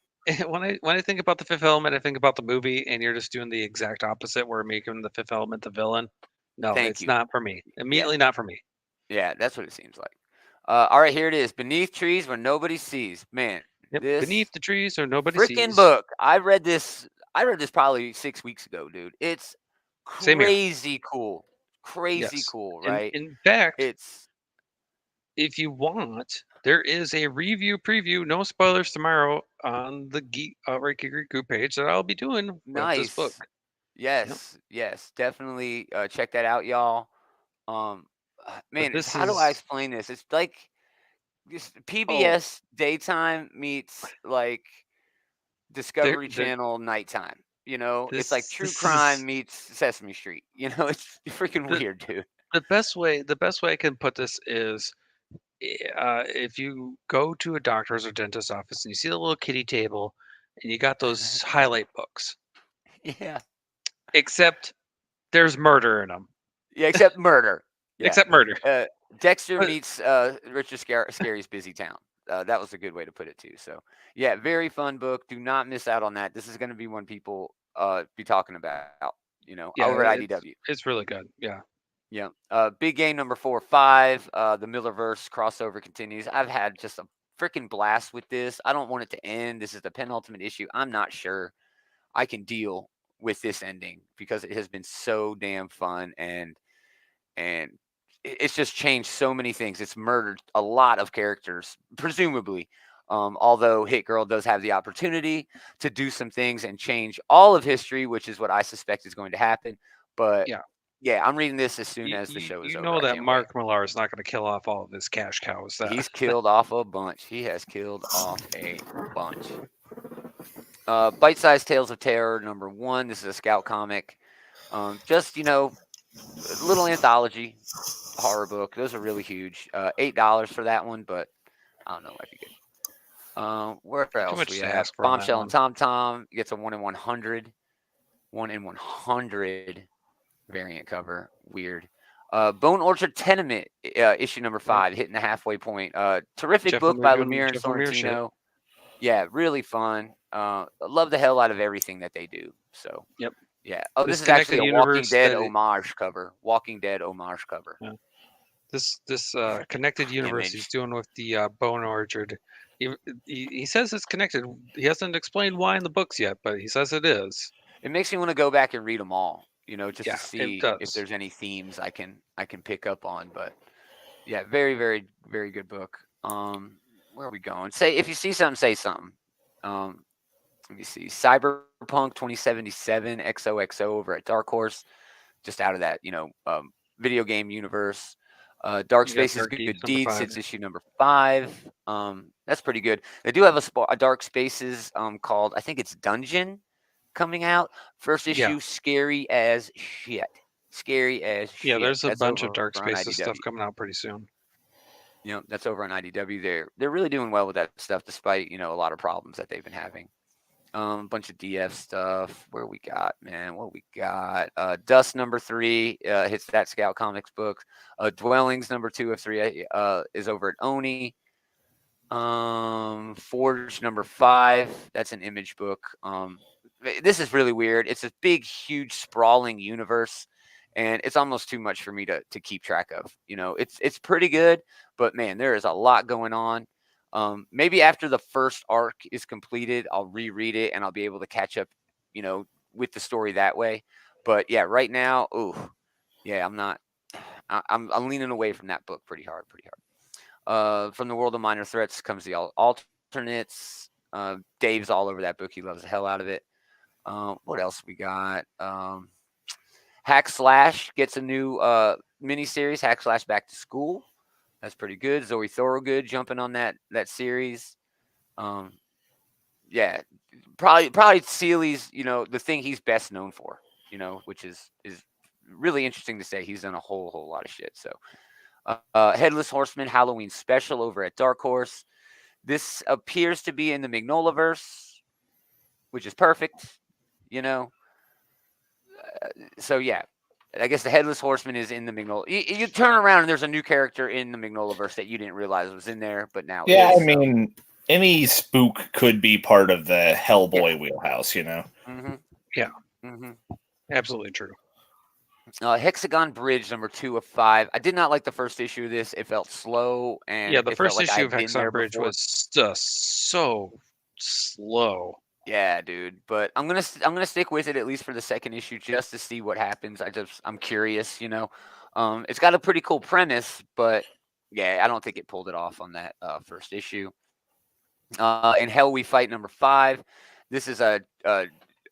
when I think about the 5th element, I think about the movie, and you're just doing the exact opposite. We're making the 5th element the villain. No, it's not for me. Immediately not for me. Yeah, that's what it seems like. All right, here it is. Beneath Trees Where Nobody Sees. Man, this Beneath the Trees Where Nobody Sees. Freaking book. I read this probably 6 weeks ago, dude. It's crazy cool. Crazy cool, right? In fact, if you want, there is a review preview, no spoilers tomorrow, on the Outright Geekery group page that I'll be doing with this book. Yes, definitely check that out, y'all. Man, how do I explain this? It's like this PBS daytime meets like Discovery Channel nighttime. It's like true crime meets Sesame Street. It's freaking weird, dude. The best way I can put this is if you go to a doctor's or dentist's office and you see the little kitty table, and you got those highlight books, Yeah. except there's murder in them. Yeah, except murder. Yeah. Except murder. Dexter meets Richard Scary's Busy Town. That was a good way to put it too. So yeah, very fun book. Do not miss out on that. This is going to be one people be talking about. Over at IDW. It's really good. Yeah. Yeah. Big game number 4 or 5. The Millerverse crossover continues. I've had just a freaking blast with this. I don't want it to end. This is the penultimate issue. I'm not sure I can deal with this ending because it has been so damn fun and it's just changed so many things. It's murdered a lot of characters, presumably. Although Hit Girl does have the opportunity to do some things and change all of history, which is what I suspect is going to happen. But yeah, I'm reading this as soon as the show is over. You know that Mark Millar is not going to kill off all of his cash cows. He's killed off a bunch. He has killed off a bunch. Bite-sized Tales of Terror number 1. This is a Scout comic. Just little anthology horror book. Those are really huge. $8 for that one, but I don't know, might be good. Where else we have? Bombshell and Tom Tom gets a 1 in 100. 1 in 100 variant cover. Weird. Bone Orchard Tenement issue number 5, hitting the halfway point. Terrific Jeff book by Lemire and Sorrentino. Yeah, really fun. Love the hell out of everything that they do. So yeah. Oh, this is actually a Walking Dead homage cover. Walking Dead homage cover. Yeah. This connected universe he's doing with the Bone Orchard. He says it's connected. He hasn't explained why in the books yet, but he says it is. It makes me want to go back and read them all. Just to see if there's any themes I can pick up on. But yeah, very, very, very good book. Where are we going? Say if you see something, say something. Let me see. Cyberpunk 2077 XOXO over at Dark Horse, just out of that video game universe. Dark Spaces Good Deeds since issue number 5. That's pretty good. They do have a Dark Spaces called, I think it's Dungeon, coming out. First issue, scary as shit. Scary as shit. Yeah, there's a bunch of Dark Spaces stuff coming out pretty soon. That's over on IDW. They're really doing well with that stuff, despite a lot of problems that they've been having. Bunch of DF stuff. Where we got, man? What we got? Dust number 3 hits that Scout Comics book. Dwellings number 2 of 3 is over at Oni. Forge number 5. That's an Image book. This is really weird. It's a big, huge, sprawling universe, and it's almost too much for me to keep track of. It's pretty good, but man, there is a lot going on. Maybe after the first arc is completed, I'll reread it and I'll be able to catch up, with the story that way. But yeah, right now, I'm leaning away from that book pretty hard. From the World of Minor Threats comes the alternates. Dave's all over that book. He loves the hell out of it. What else we got? Hack Slash gets a new miniseries, Hack Slash Back to School. That's pretty good. Zoe Thorogood jumping on that series. Yeah, probably Seeley's, the thing he's best known for, which is really interesting to say. He's done a whole lot of shit. So Headless Horseman Halloween special over at Dark Horse. This appears to be in the Mignolaverse, which is perfect, So yeah, I guess the Headless Horseman is in the Mignola. You turn around and there's a new character in the Mignolaverse that you didn't realize was in there, but now I mean, any spook could be part of the Hellboy wheelhouse, Mm-hmm. Yeah. Mm-hmm. Absolutely true. Hexagon Bridge number 2 of 5. I did not like the first issue of this. It felt slow, and the first issue of Hexagon Bridge was just so slow. Yeah, dude. But I'm gonna stick with it at least for the second issue just to see what happens. I'm curious, It's got a pretty cool premise, but yeah, I don't think it pulled it off on that first issue. In Hell We Fight number 5. This is a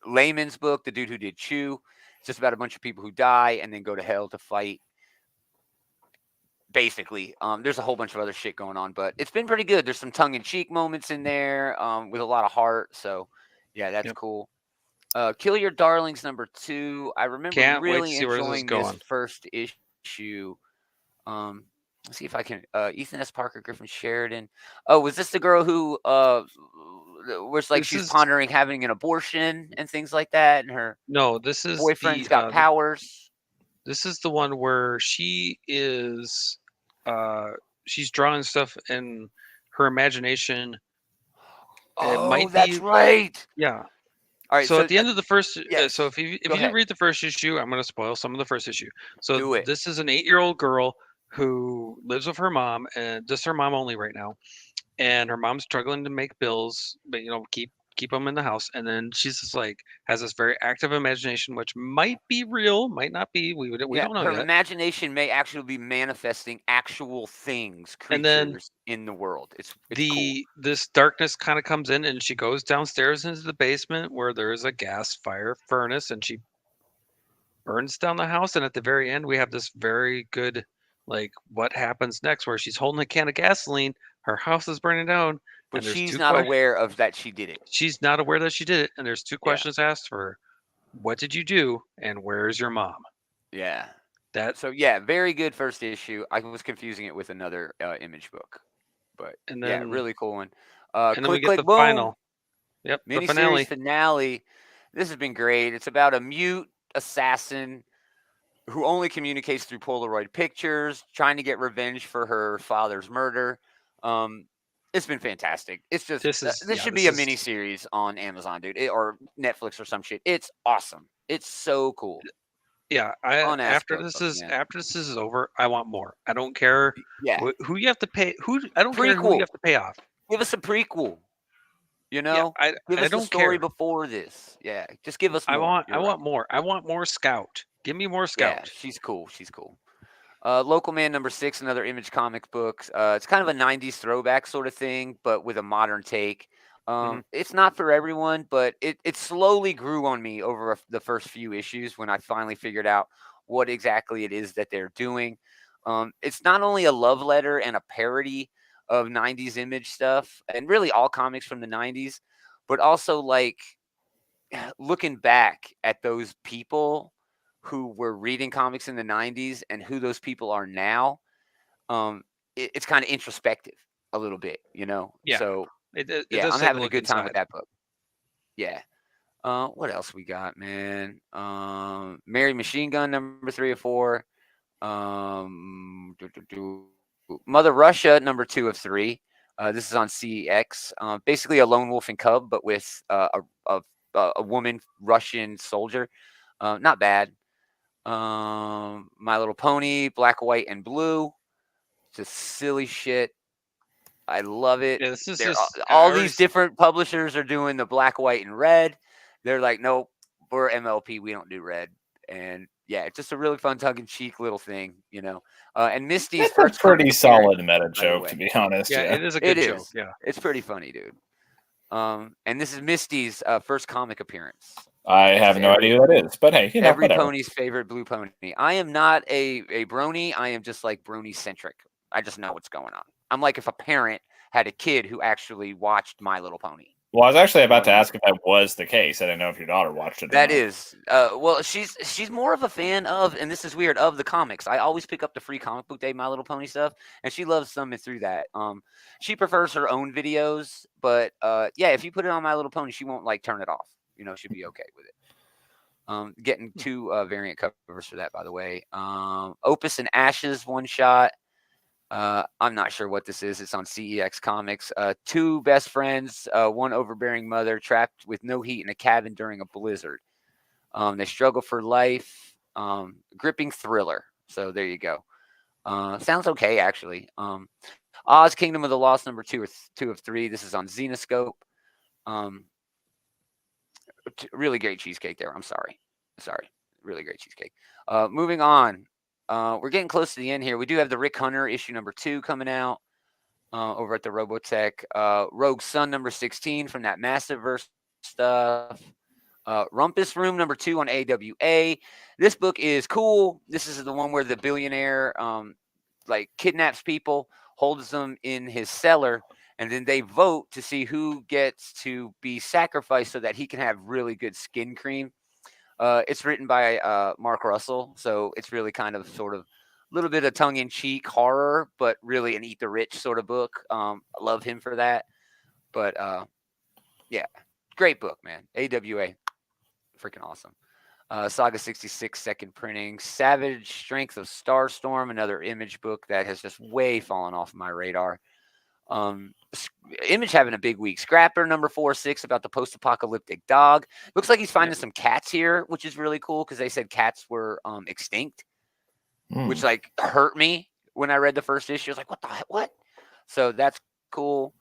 layman's book, the dude who did Chew. It's just about a bunch of people who die and then go to hell to fight. Basically, there's a whole bunch of other shit going on, but it's been pretty good. There's some tongue-in-cheek moments in there with a lot of heart. So, yeah, that's cool. Kill Your Darlings number 2. I remember really enjoying this first issue. Let's see if I can. Ethan S. Parker, Griffin Sheridan. Oh, was this the girl who was like she's pondering having an abortion and things like that, and her this is boyfriend's got powers. This is the one where she is, she's drawing stuff in her imagination. Oh, that's right. Yeah. All right. So at the end of the first, yes. so if you didn't read the first issue, I'm going to spoil some of the first issue. So Do it. This is an 8-year-old girl who lives with her mom, and just her mom only right now. And her mom's struggling to make bills, but keep them in the house. And then she's just like has this very active imagination, which might be real, might not be. We don't know her yet. imagination may actually be manifesting actual things, creatures and then in the world. It's cool. This darkness kind of comes in, and she goes downstairs into the basement where there is a gas fire furnace, and she burns down the house. And at the very end, we have this very good, like, what happens next, where she's holding a can of gasoline, her house is burning down, but she's not aware of that she did it. She's not aware that she did it, and there's 2 questions asked for her. What did you do, and where's your mom? Yeah. Very good first issue. I was confusing it with another Image book, but really cool one. And then we get the final. Yep, the finale. This has been great. It's about a mute assassin who only communicates through Polaroid pictures, trying to get revenge for her father's murder. It's been fantastic. It's just this should be a mini series on Amazon, dude, or Netflix or some shit. It's awesome. It's so cool. Yeah, after this is over, I want more. I don't care who you have to pay. I don't care who you have to pay off. Give us a prequel. Give us the story before this. Yeah, just give us more. I want more. I want more Scout. Give me more Scout. Yeah, she's cool. Local Man #6, another Image comic book. It's kind of a 90s throwback sort of thing, but with a modern take. It's not for everyone, but it slowly grew on me over the first few issues when I finally figured out what exactly it is that they're doing. It's not only a love letter and a parody of 90s Image stuff, and really all comics from the 90s, but also like looking back at those people who were reading comics in the 90s and who those people are now. It's kind of introspective a little bit, Yeah. So I'm having a good time with that book. Yeah. What else we got, man? Mary Machine Gun #3 of 4. Mother Russia #2 of 3. This is on CEX. Basically a lone wolf and cub, but with a woman Russian soldier. Not bad. My Little Pony, Black, White, and Blue. Just silly shit. I love it. Yeah, this is all these different publishers are doing the Black, White, and Red. They're like, nope, we're MLP. We don't do red. And it's just a really fun, tongue-in-cheek little thing, And Misty's first pretty solid meta joke, to be honest. Yeah, it is a good joke. Yeah, it's pretty funny, dude. And this is Misty's first comic appearance. I have no idea who that is, but hey, every whatever. pony's favorite blue pony. I am not a brony. I am just like brony-centric. I just know what's going on. I'm like if a parent had a kid who actually watched My Little Pony. Well, I was actually about to ask if that was the case. I didn't know if your daughter watched it. That is. Well, she's more of a fan of, and this is weird, of the comics. I always pick up the free comic book day My Little Pony stuff, and she loves thumbing through that. She prefers her own videos, but if you put it on My Little Pony, she won't like turn it off. She'll be okay with it. Getting 2 variant covers for that, by the way. Opus and Ashes one shot. I'm not sure what this is. It's on CEX Comics. 2 best friends, one overbearing mother, trapped with no heat in a cabin during a blizzard. They struggle for life. Gripping thriller. So there you go. Sounds okay, actually. Oz Kingdom of the Lost #2 of 3. This is on Zenoscope. Really great cheesecake there. I'm sorry. Really great cheesecake. Moving on. We're getting close to the end here. We do have the Rick Hunter issue #2 coming out over at the Robotech. Rogue Sun #16 from that Massiveverse stuff. Rumpus Room #2 on AWA. This book is cool. This is the one where the billionaire kidnaps people, holds them in his cellar, and then they vote to see who gets to be sacrificed so that he can have really good skin cream. It's written by Mark Russell, so it's really kind of sort of little bit of tongue-in-cheek horror, but really an eat the rich sort of book. I love him for that. But yeah, great book, man. AWA, freaking awesome. Saga 66 second printing. Savage Strength of Starstorm, another Image book that has just way fallen off my radar. Image having a big week. Scrapper number 4/6 about the post-apocalyptic dog. Looks like he's finding some cats here, which is really cool because they said cats were extinct, which like hurt me when I read the first issue. I was like, what the heck? What? So that's cool.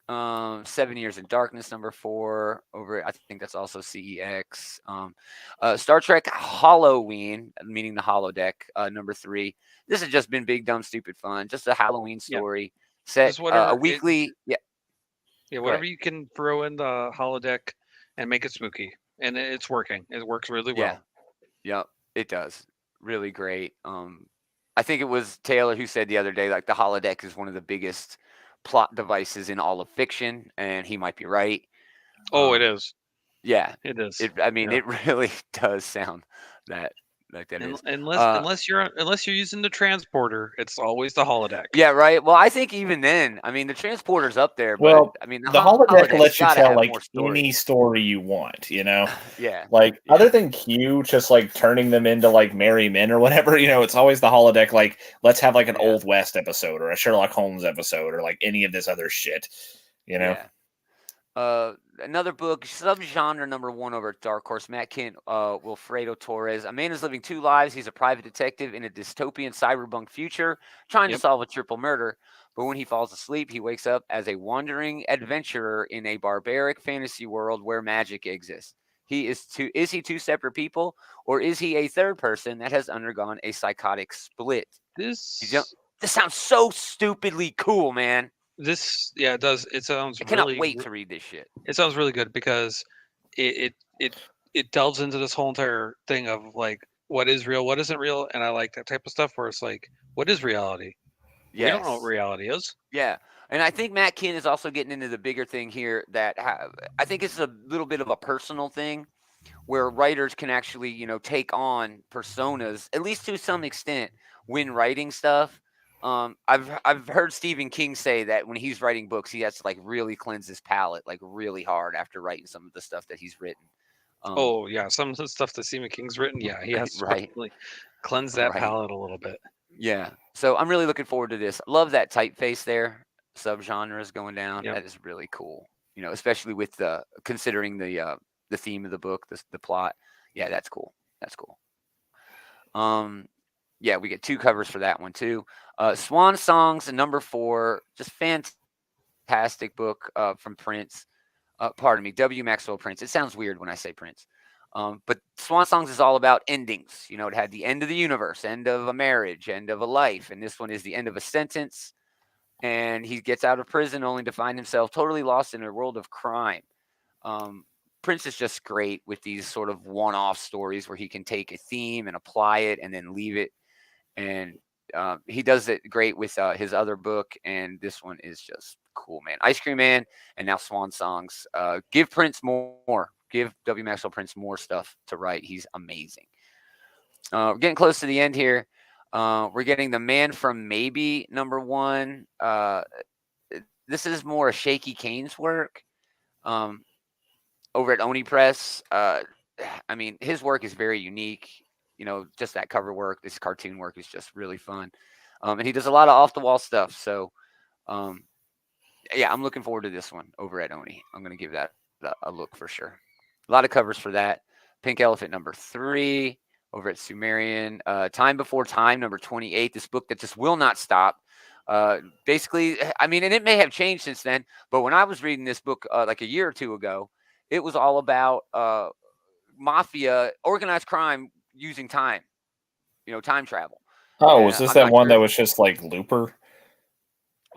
7 Years in Darkness number 4 over. I think that's also CEX. Star Trek Halloween, meaning the holodeck, number 3. This has just been big, dumb, stupid fun. Just a Halloween story. Set a weekly, whatever you can throw in the holodeck and make it spooky, and it's working. It works really well. Yeah, it does. Really great. I think it was Taylor who said the other day, like the holodeck is one of the biggest plot devices in all of fiction, and he might be right. Oh, it is. Yeah, it is. It really does sound that. Like that is. Unless you're using the transporter, it's always the holodeck. Yeah, right. Well, I think even then, I mean, the transporter's up there, but well, I mean, the holodeck lets you tell like story. Any story you want, you know. Yeah. Like other than Q, just like turning them into like merry men or whatever, you know, it's always the holodeck. Like, let's have like an Old West episode or a Sherlock Holmes episode or like any of this other shit, you know. Yeah. Another book, subgenre number 1 over at Dark Horse, Matt Kent, Wilfredo Torres. A man is living 2 lives. He's a private detective in a dystopian cyberpunk future, trying to solve a triple murder. But when he falls asleep, he wakes up as a wandering adventurer in a barbaric fantasy world where magic exists. Is he 2 separate people, or is he a third person that has undergone a psychotic split? This sounds so stupidly cool, man. It does. It sounds. I cannot wait to read this shit. It sounds really good because it delves into this whole entire thing of like what is real, what isn't real, and I like that type of stuff where it's like, what is reality? Yes. We don't know what reality is. Yeah, and I think Matt Kent is also getting into the bigger thing here that I think it's a little bit of a personal thing where writers can actually, you know, take on personas, at least to some extent, when writing stuff. I've heard Stephen King say that when he's writing books, he has to like really cleanse his palate like really hard after writing some of the stuff that he's written. Some of the stuff that Stephen King's written, he has to really cleanse that palate a little bit. Yeah, so I'm really looking forward to this. Love that typeface there. Subgenres going down. That is really cool. You know, especially with considering the theme of the book, the plot. Yeah, that's cool. That's cool. Yeah, we get 2 covers for that one too. Swan Songs, number 4, just fantastic book from Prince. Pardon me, W. Maxwell Prince. It sounds weird when I say Prince. But Swan Songs is all about endings. You know, it had the end of the universe, end of a marriage, end of a life. And this one is the end of a sentence. And he gets out of prison only to find himself totally lost in a world of crime. Prince is just great with these sort of one-off stories where he can take a theme and apply it and then leave it. And he does it great with his other book, and this one is just cool, man. Ice Cream Man and now Swan Songs. Give Prince more. Give W. Maxwell Prince more stuff to write. He's amazing. We're getting close to the end here. We're getting The Man from Maybe, number 1. This is more a Shaky Kane's work over at Oni Press. I mean, his work is very unique. You know, just that cover work, this cartoon work is just really fun. And he does a lot of off-the-wall stuff. So, yeah, I'm looking forward to this one over at Oni. I'm going to give that a look for sure. A lot of covers for that. Pink Elephant, number 3, over at Sumerian. Time Before Time, number 28. This book that just will not stop. Basically, I mean, and it may have changed since then, but when I was reading this book like a year or 2 ago, it was all about mafia, organized crime, using time, you know, time travel. Oh, was this that one that was just like Looper?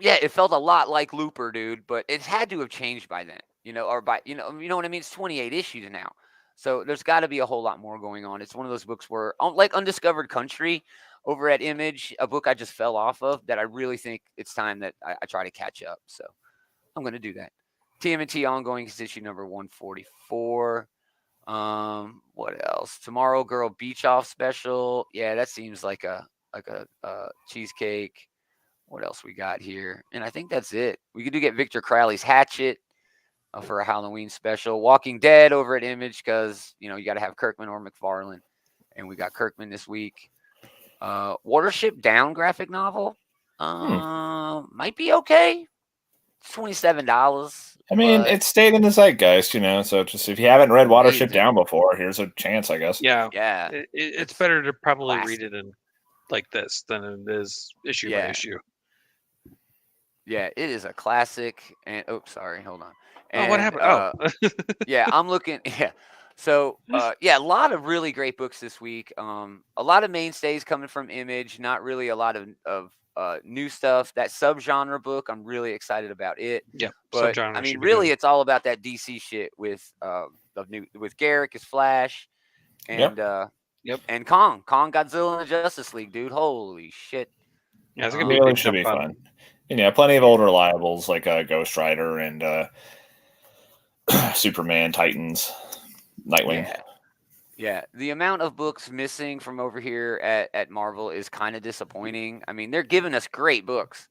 Yeah, it felt a lot like Looper, dude, but it had to have changed by then, you know, or by, you know what I mean? It's 28 issues now. So there's got to be a whole lot more going on. It's one of those books where, like Undiscovered Country over at Image, a book I just fell off of that I really think it's time that I try to catch up. So I'm going to do that. TMNT Ongoing is issue number 144. What else? Tomorrow Girl Beach Off special. Yeah, that seems like a like a cheesecake. What else we got here? And I think that's it. We could get Victor Crowley's Hatchet for a Halloween special. Walking Dead over at Image because, you got to have Kirkman or McFarlane. And we got Kirkman this week. Watership Down graphic novel. Might be okay. It's $27. I mean, it stayed in the zeitgeist, so just if you haven't read Watership Down before, here's a chance, I guess. Yeah. It's better to probably classic. read it in like this than it is issue by issue. Yeah, it is a classic. And sorry, hold on. And, what happened? Yeah, I'm looking. Yeah. So, a lot of really great books this week. A lot of mainstays coming from Image, not really a lot of new stuff. That subgenre book, I'm really excited about it. Yeah, but I mean, really, it's all about that DC shit with Garrick as Flash, and and Kong Godzilla and the Justice League, dude. Holy shit! Yeah, it's gonna be really should be fun. Plenty of old reliables like Ghost Rider and Superman, Titans, Nightwing. Yeah, the amount of books missing from over here at Marvel is kind of disappointing. I mean, they're giving us great books,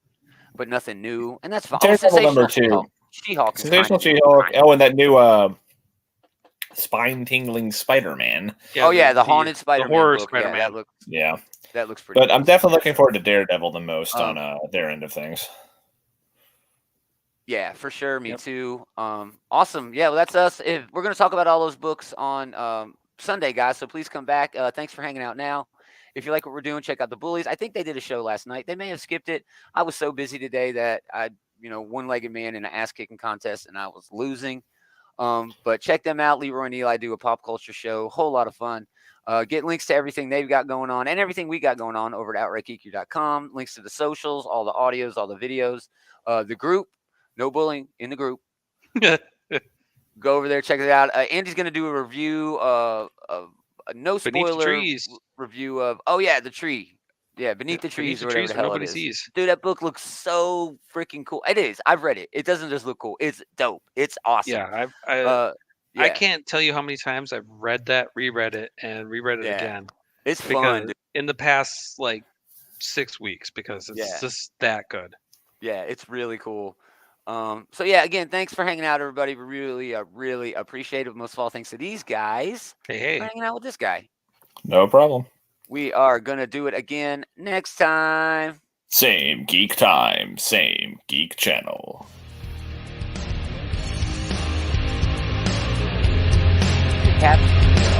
but nothing new, and that's fine. Daredevil number 2. She-Hulk. Sensational She-Hulk. Oh, and that new spine-tingling Spider-Man. Yeah, the haunted Spider-Man. The horror book. Spider-Man. That looks pretty. But I'm definitely looking forward to Daredevil the most on their end of things. Yeah, for sure. Me too. Awesome. Yeah, well, that's us. We're going to talk about all those books on Sunday, guys. So please come back. Thanks for hanging out now. If you like what we're doing, check out the Bullies. I think they did a show last night. They may have skipped it. I was so busy today that I, one-legged man in an ass-kicking contest, and I was losing. But check them out. Leroy and Eli do a pop culture show. Whole lot of fun. Get links to everything they've got going on and everything we got going on over at OutrightGeeky.com. Links to the socials, all the audios, all the videos. The group, no bullying in the group. Go over there, check it out. Andy's going to do a review of a no spoiler review of the tree. Yeah, Beneath the Trees or whatever the hell nobody it is. sees. Dude, that book looks so freaking cool. It is. I've read it. It doesn't just look cool. It's dope. It's awesome. Yeah, I can't tell you how many times I've read that, reread it, and reread it again. It's fun. Dude. In the past 6 weeks because it's just that good. Yeah, it's really cool. So yeah, again, thanks for hanging out, everybody. We really appreciate it. Most of all, thanks to these guys for hanging out with this guy. No problem. We are gonna do it again next time. Same geek time, same geek channel. Captain.